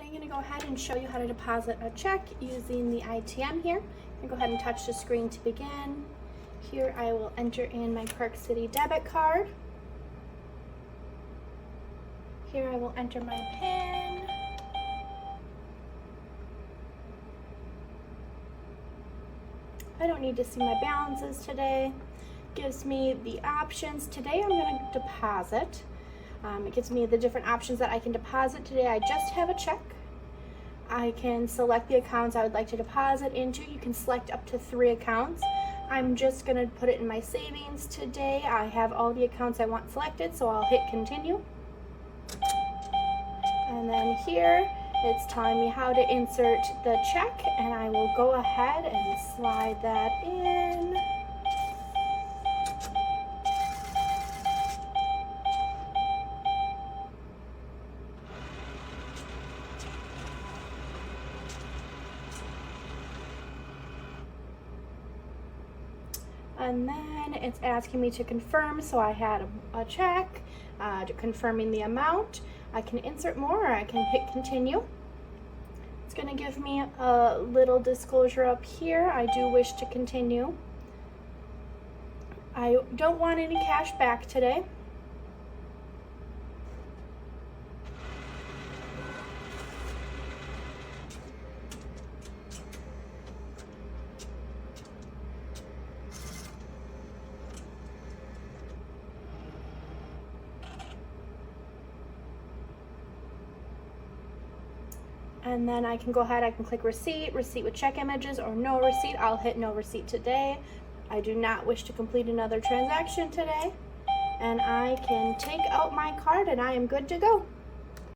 I'm going to go ahead and show you how to deposit a check using the ITM here. I'm going to go ahead and touch the screen to begin. Here I will enter in my Park City debit card. Here I will enter my PIN. I don't need to see my balances today. Gives me the options. Today I'm going to deposit. It gives me the different options that I can deposit today. I just have a check. I can select the accounts I would like to deposit into. You can select up to 3 accounts. I'm just going to put it in my savings today. I have all the accounts I want selected, so I'll hit continue. And then here it's telling me how to insert the check, and I will go ahead and slide that in. And then it's asking me to confirm, so I had a check, confirming the amount. I can insert more, or I can hit continue. It's going to give me a little disclosure up here. I do wish to continue. I don't want any cash back today. And then I can go ahead, I can click receipt with check images, or no receipt. I'll hit no receipt today. I do not wish to complete another transaction today. And I can take out my card and I am good to go.